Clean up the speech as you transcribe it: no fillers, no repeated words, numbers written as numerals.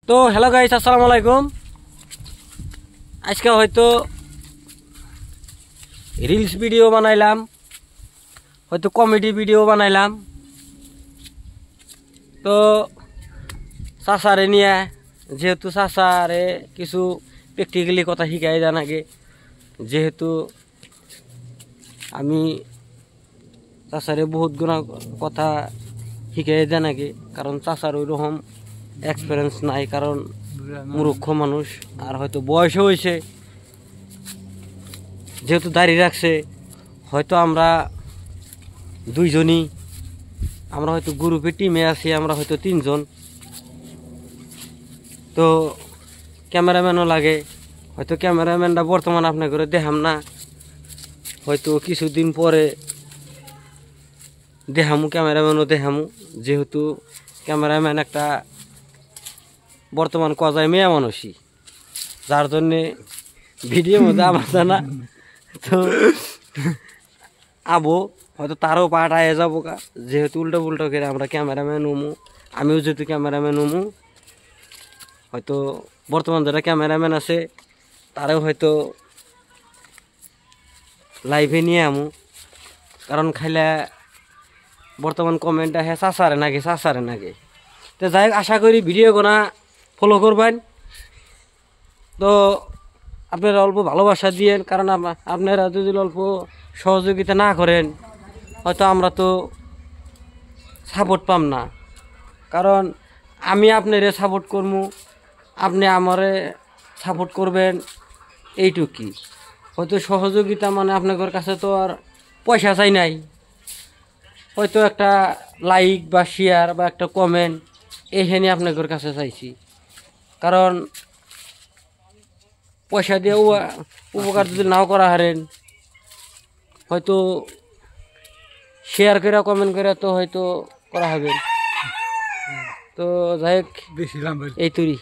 তো hello guys, আসসালামু আলাইকুম। আজকে হয়তো রিলস ভিডিও বানাইলাম, হয়তো কমেডি ভিডিও বানাইলাম। তো চাচারে নিয়ে, যেহেতু চাচারে কিছু প্র্যাকটিক্যালি কথা শিখাই দেন আগে, যেহেতু আমি চাচারে বহুত গুণা কথা শিখাই দেন আগে, কারণ চাচার ওই রকম এক্সপিরিয়েন্স নাই, কারণ মূর্খ মানুষ আর হয়তো বয়সও হয়েছে, যেহেতু দাঁড়িয়ে রাখছে। হয়তো আমরা দুইজনই, আমরা হয়তো গ্রুপে টিমে আছি, আমরা হয়তো 3 জন। তো ক্যামেরাম্যানও লাগে, হয়তো ক্যামেরাম্যানটা বর্তমান আপনার করে দেখাম না, হয়তো কিছুদিন পরে দেখামু, ক্যামেরাম্যানও দেখামু। যেহেতু ক্যামেরাম্যান একটা বর্তমান কজায় মেয়ে মানুষই, যার জন্যে ভিডিওর মধ্যে আমার জানা। তো আবো হয়তো তারও পার্ট আয়ে যাবো গা, যেহেতু উল্টো পুল্টো করে আমরা ক্যামেরাম্যান হমু, আমিও যেহেতু ক্যামেরাম্যান হমু। হয়তো বর্তমান যারা ক্যামেরাম্যান আছে তারাও হয়তো লাইভে নিয়ে আমু, কারণ খাইলে বর্তমান কমেন্ট আহে চাচারে নাকি চাচারে নাকি। তো যাই হোক, আশা করি ভিডিও গোনা ফলো করবেন। তো আপনারা অল্প ভালোবাসা দিয়েন, কারণ আপনারা যদি অল্প সহযোগিতা না করেন হয়তো আমরা তো সাপোর্ট পাম না। কারণ আমি আপনারে সাপোর্ট করবো, আপনি আমারে সাপোর্ট করবেন, এইটুকুই। হয়তো সহযোগিতা মানে আপনাদের কাছে তো আর পয়সা চাই নাই, হয়তো একটা লাইক বা শেয়ার বা একটা কমেন্ট এইখানে আপনাদের কাছে চাইছি। কারণ পয়সা দিয়ে উপকার যদি নাও করা হারেন, হয়তো শেয়ার করে কমেন্ট করে তো হয়তো করা হবে। তো যাই হোক, এই তৈরি।